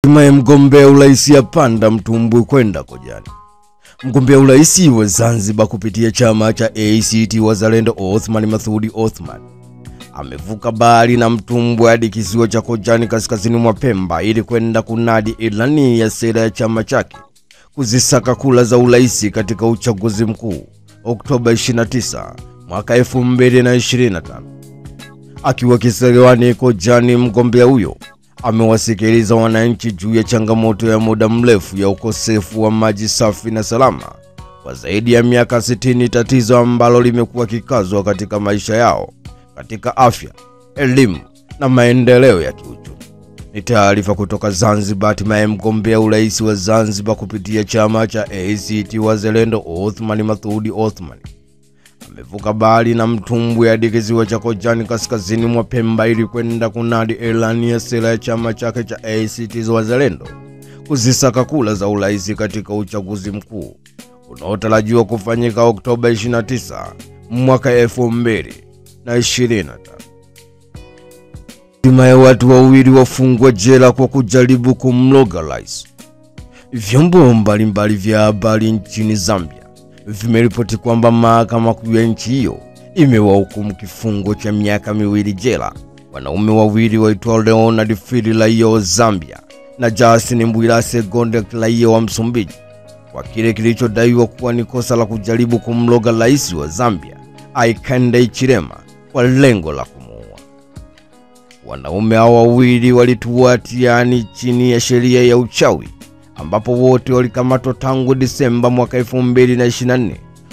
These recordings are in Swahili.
Hatimaye mgombea urais apanda mtumbwi kwenda Kojani. Mgombea urais wa Zanzibar kupitia chama cha ACT Wazalendo Othman Masoud Othman amevuka bahari na mtumbwi hadi kisiwa cha Kojani kaskazini mwa Pemba ili kwenda kunadi ilani ya sera ya chama chake kuzisaka kula za urais katika uchaguzi mkuu Oktoba 29 mwaka 2025. Akiwa kisiwani Kojani, mgombea huyo amewasikiliza wananchi juu ya changamoto ya muda mrefu ya ukosefu wa maji safi na salama kwa zaidi ya miaka 60, tatizo ambalo limekuwa kikwazo katika maisha yao katika afya, elimu na maendeleo ya kiuchumi. Ni taarifa kutoka Zanzibar. Hatimaye mgombea urais wa Zanzibar kupitia chama cha ACT Wazalendo Othman Masoud Othman amevuka bahari na mtumbwi hadi kisiwa cha Kojani kaskazini mwa Pemba ili kwenda kunadi ilani ya sera ya chama chake cha ACT Wazalendo kuzisaka kula za urais katika uchaguzi mkuu unaotarajiwa kufanyika Oktoba 29 mwaka 2025. Hatimaye watu wawili wafungwa jela kwa kujaribu kumloga rais. Vyombo mbalimbali vya habari nchini Zambia vimeripoti kwamba mahakama kuu ya nchi hiyo imewahukumu kifungo cha miaka 2 jela wanaume wawili waitwa Leonard Fili raia wa Zambia na Justin Mbwilase Gonde raia wa Msumbiji kwa kile kilichodaiwa kuwa ni kosa la kujaribu kumloga rais wa Zambia Hakainde Hichilema kwa lengo la kumuua. Wanaume hao wawili walitiwa hatiani chini ya sheria ya uchawi, ambapo wote walikamatwa tangu Disemba mwaka 2024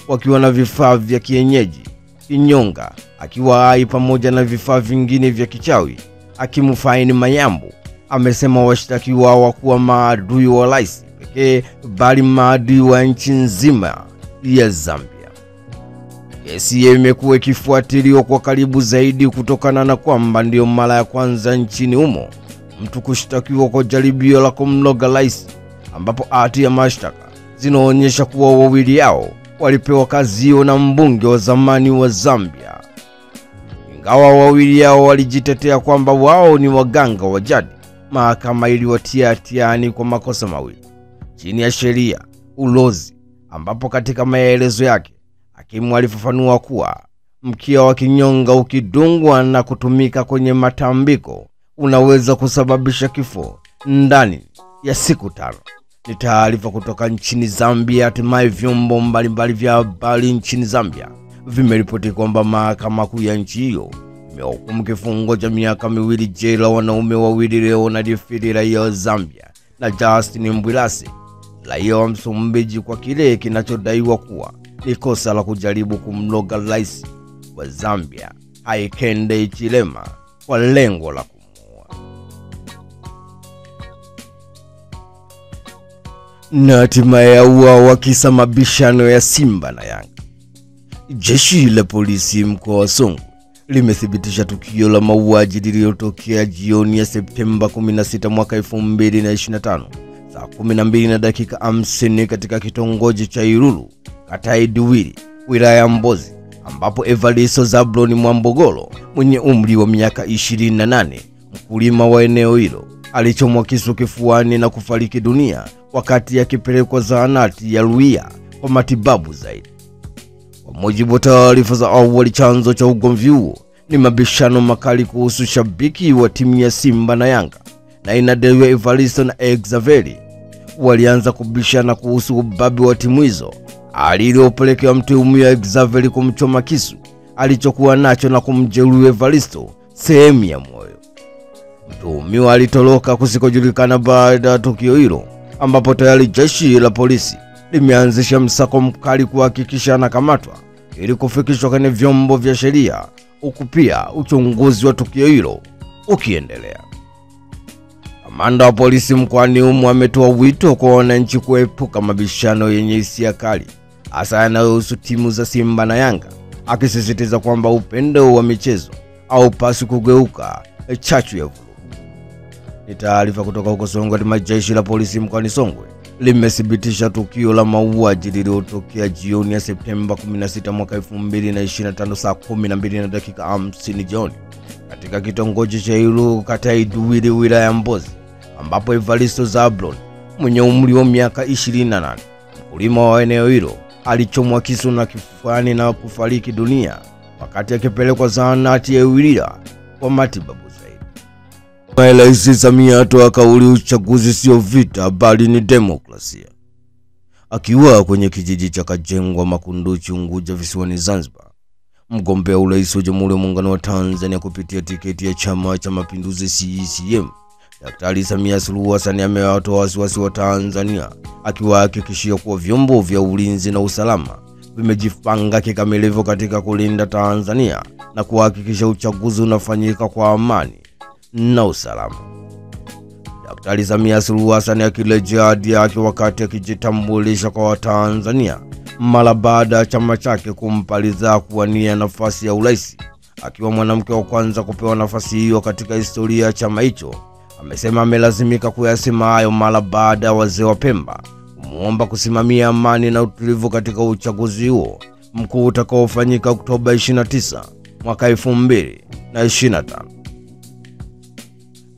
wakiwa na vifaa vya kienyeji, kinyonga, akiwa hai pamoja na vifaa vingine vya kichawi. Hakimu Faini Mayambu amesema washtakiwa hawakuwa maadui wa rais pekee bali maadui wa nchi nzima ya Zambia. Kesi hiyo imekuwa ikifuatiliwa kwa karibu zaidi kutokana na kwamba ndio mara ya kwanza nchini humo mtu kushtakiwa kwa jaribio la kumloga rais, ambapo hati ya mashtaka zinaonyesha kuwa wawili hao walipewa kazi hiyo na mbunge wa zamani wa Zambia. Ingawa wawili hao walijitetea kwamba wao ni waganga wa jadi, mahakama iliwatia hatiani kwa makosa mawili chini ya sheria ulozi, ambapo katika maelezo yake hakimu alifafanua kuwa mkia wa kinyonga ukidungwa na kutumika kwenye matambiko unaweza kusababisha kifo ndani ya siku 5. Ni taarifa kutoka nchini Zambia. Hatimaye vyombo mbalimbali vya habari nchini Zambia vimeripoti kwamba mahakama kuu ya nchi hiyo imehukumu kifungo cha miaka 2 jela wanaume wawili Leonard Fili raia wa Zambia na Justin Mbwilase raia wa Msumbiji kwa kile kinachodaiwa kuwa ni kosa la kujaribu kumloga rais wa Zambia Hakainde Hichilema kwa lengo la kumuua. Na hatimaye auawa kisa mabishano ya Simba na Yanga. Jeshi la polisi mkoa wa Songwe limethibitisha tukio la mauaji lililotokea jioni ya Septemba 16 mwaka 2025 saa 12:50 katika kitongoji cha Irulu, kata ya Idiwiri, wilaya ya Mbozi, ambapo Evaristo Zabloni Mwambogolo mwenye umri wa miaka 28, mkulima wa eneo hilo, alichomwa kisu kifuani na kufariki dunia wakati akipelekwa zahanati ya Ruia kwa matibabu zaidi. Kwa mujibu wa taarifa za awali, chanzo cha ugomvi huo ni mabishano makali kuhusu shabiki wa timu ya Simba na Yanga, na inadaiwa Evaristo na Xaveri walianza kubishana kuhusu ubabe wa timu hizo, alilopelekea mtuhumiwa Xaveri kumchoma kisu alichokuwa nacho na kumjeruhi Evaristo sehemu ya moyo. Mtuhumiwa alitoroka kusikojulikana baada ya tukio hilo, ambapo tayari jeshi la polisi limeanzisha msako mkali kuhakikisha anakamatwa ili kufikishwa kwenye vyombo vya sheria, huku pia uchunguzi wa tukio hilo ukiendelea. Kamanda wa polisi mkoani humo ametoa wito kwa wananchi kuepuka mabishano yenye hisia kali, hasa yanayohusu timu za Simba na Yanga, akisisitiza kwamba upendo wa michezo haupaswi kugeuka chachu ya vurugu. Ni taarifa kutoka huko Songwe. Jeshi la polisi mkoani Songwe limethibitisha tukio la mauaji lililotokea jioni ya Septemba 16 mwaka 2025 saa 12:50 jioni katika kitongoji cha Irulu, kata ya Idiwiri, wilaya ya Mbozi, ambapo Evaristo Zablon mwenye umri wa miaka 28, mkulima wa eneo hilo, alichomwa kisu na kifuani na kufariki dunia wakati akipelekwa zahanati ya Iwilila kwa matibabu zaidi. Rais Samia atoa kauli uchaguzi sio vita bali ni demokrasia. Akiwa kwenye kijiji cha Kajengwa Makunduchi, Unguja visiwani Zanzibar, mgombea urais wa Jamhuri ya Muungano wa Tanzania kupitia tiketi ya Chama cha Mapinduzi CCM, Daktari Samia Suluhu Hassan amewatoa wasiwasi wa Tanzania, akiwahakikishia kuwa vyombo vya ulinzi na usalama vimejipanga kikamilifu katika kulinda Tanzania na kuhakikisha uchaguzi unafanyika kwa amani na usalama. Daktari Samia Suluhu Hassan akirejea ahadi yake wakati akijitambulisha kwa Watanzania mara baada ya chama chake kumpa ridhaa kuwania nafasi ya urais, akiwa mwanamke wa kwanza kupewa nafasi hiyo katika historia ya chama hicho. Amesema amelazimika kuyasema hayo mara baada ya wazee wa Pemba kumuomba kusimamia amani na utulivu katika uchaguzi huo mkuu utakaofanyika Oktoba 29 mwaka 2025.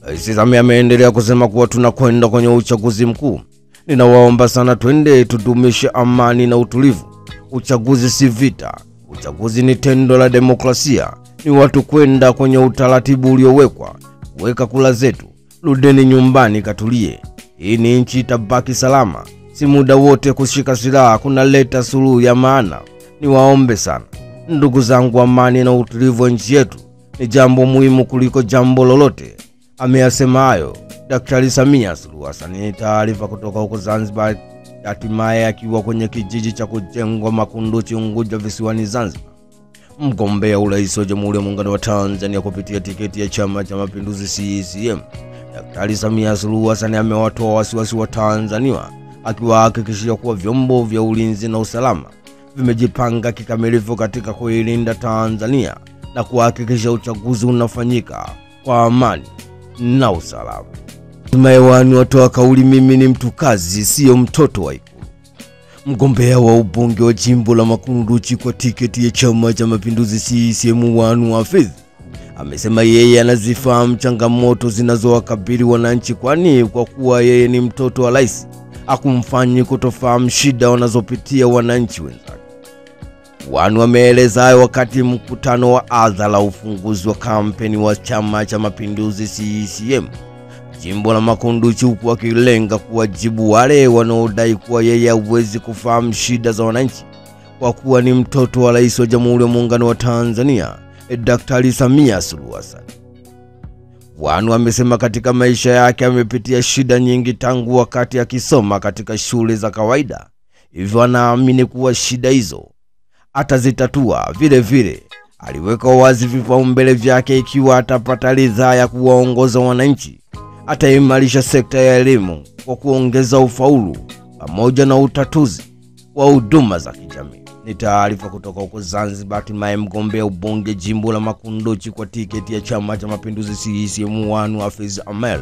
Rais Samia ameendelea kusema kuwa tunakwenda kwenye uchaguzi mkuu. Ninawaomba sana twende tudumishe amani na utulivu. Uchaguzi si vita. Uchaguzi ni tendo la demokrasia. Ni watu kwenda kwenye utaratibu uliowekwa, kuweka kula zetu. Rudeni nyumbani katulie. Hii ni nchi itabaki salama. Si muda wote kushika silaha kunaleta suluhu ya maana. Niwaombe sana ndugu zangu, amani na utulivu wa nchi yetu ni jambo muhimu kuliko jambo lolote. Ameyasema hayo Daktari Samia Suluhu Hassan. Taarifa kutoka huko Zanzibar, hatimaye akiwa kwenye kijiji cha Kajengwa Makunduchi, Unguja visiwani Zanzibar, mgombea urais wa Jamhuri ya Muungano wa Tanzania kupitia tiketi ya Chama cha Mapinduzi CCM, Daktari Samia Suluhu Hassan amewatoa wasiwasi wa Tanzania, akiwahakikishia kuwa vyombo vya ulinzi na usalama vimejipanga kikamilifu katika kuilinda Tanzania na kuhakikisha uchaguzi unafanyika kwa amani na usalama. Mayewani watoa kauli, mimi ni mtu kazi, sio mtoto wa Ikulu. Mgombea wa ubunge wa jimbo la Makunduchi kwa tiketi ya Chama cha Mapinduzi CCM Wanu Hafidh amesema yeye anazifahamu changamoto zinazowakabili wananchi, kwani kwa kuwa yeye ni mtoto wa rais hakumfanyi kutofahamu shida wanazopitia wananchi wenzake. Wanu ameeleza hayo wakati mkutano wa hadhara ufunguzi wa kampeni wa Chama cha Mapinduzi CCM jimbo la Makunduchi, huku akilenga kuwajibu wale wanaodai kuwa yeye hawezi kufahamu shida za wananchi kwa kuwa ni mtoto wa rais wa Jamhuri ya Muungano wa Tanzania Daktari Samia Suluhu Hassan. Wanu amesema katika maisha yake amepitia shida nyingi tangu wakati akisoma katika shule za kawaida, hivyo anaamini kuwa shida hizo atazitatua. Vile vile aliweka wazi vipaumbele vyake, ikiwa atapata ridhaa ya kuwaongoza wananchi ataimarisha sekta ya elimu kwa kuongeza ufaulu pamoja na utatuzi wa huduma za kijamii. Ni taarifa kutoka huko Zanzibar. Hatimaye mgombea ubunge jimbo la Makunduchi kwa tiketi ya Chama cha Mapinduzi CCM Wanu Hafidh Amel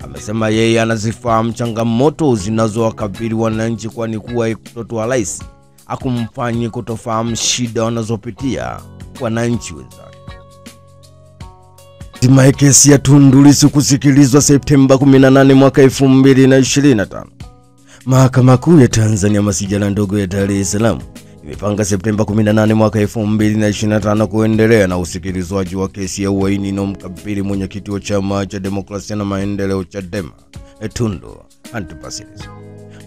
amesema yeye anazifahamu changamoto zinazowakabili wananchi, kwani kuwa mtoto wa rais hakumfanyi kutofahamu shida wanazopitia wananchi wenzake. Hatimaye kesi ya Tundu Lissu kusikilizwa Septemba 18 mwaka 2025. Mahakama Kuu ya Tanzania masijala ndogo ya Dar es Salaam imepanga Septemba 18 mwaka 2025 kuendelea na usikilizwaji wa kesi ya uhaini inayomkabili mwenyekiti wa Chama cha Demokrasia na Maendeleo Chadema Tundu Antipas Lissu.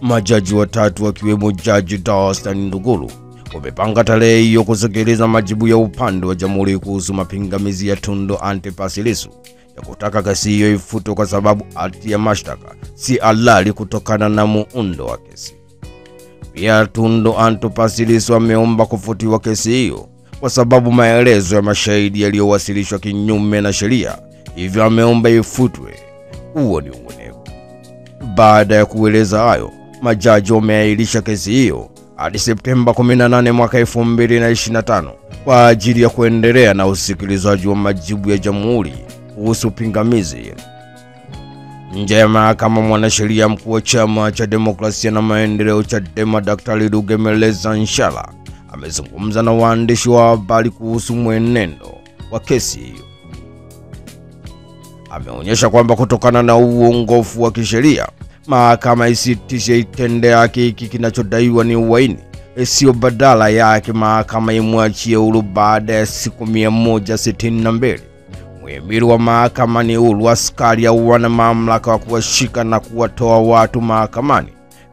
Majaji watatu wakiwemo Jaji Dastan Nduguru wamepanga tarehe hiyo kusikiliza majibu ya upande wa jamhuri kuhusu mapingamizi ya Tundu Antipas Lissu ya kutaka kesi hiyo ifutwe kwa sababu hati ya mashtaka si halali kutokana na muundo wa kesi. Pia Tundu Antipas Lissu ameomba kufutiwa kesi hiyo kwa sababu maelezo ya mashahidi yaliyowasilishwa kinyume na sheria, hivyo ameomba ifutwe. Huo ni uonevu. Baada ya kueleza hayo, majaji wameahirisha kesi hiyo hadi Septemba 18 mwaka 2025 kwa ajili ya kuendelea na usikilizaji wa majibu ya jamhuri kuhusu pingamizi. Nje ya mahakama, mwanasheria mkuu wa Chama cha Demokrasia na Maendeleo Chadema Daktari Rugemeleza Nshala amezungumza na waandishi wa habari kuhusu mwenendo wa kesi hiyo. ameonyesha kwamba kutokana na uongofu wa kisheria, mahakama isitishe itende haki hiki kinachodaiwa ni uhaini, sio badala yake mahakama imwachie huru baada ya siku 162. Muhimili wa mahakama ni huru. Askari hawana mamlaka wa kuwashika na kuwatoa watu mahakamani.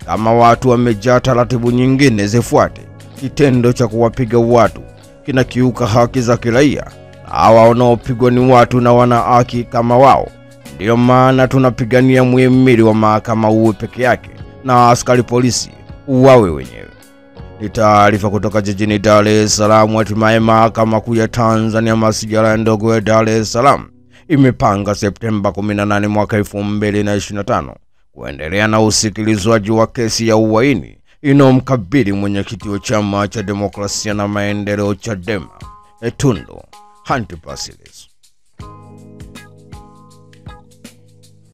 Kama watu wamejaa, taratibu nyingine zifuate. Kitendo cha kuwapiga watu kinakiuka haki za kiraia. Hawa wanaopigwa ni watu na wana haki kama wao. Ndio maana tunapigania muhimili wa mahakama uwe peke yake na askari polisi uwawe wenyewe. Ni taarifa kutoka jijini Dar es Salaam. Hatimaye mahakama kuu ya Tanzania masijara ndogo ya Dar es Salaam imepanga Septemba 18 mwaka 2025 kuendelea na usikilizwaji wa kesi ya uhaini inomkabili mwenyekiti wa Chama cha Demokrasia na Maendeleo Chadema Tundu Antipas Lissu.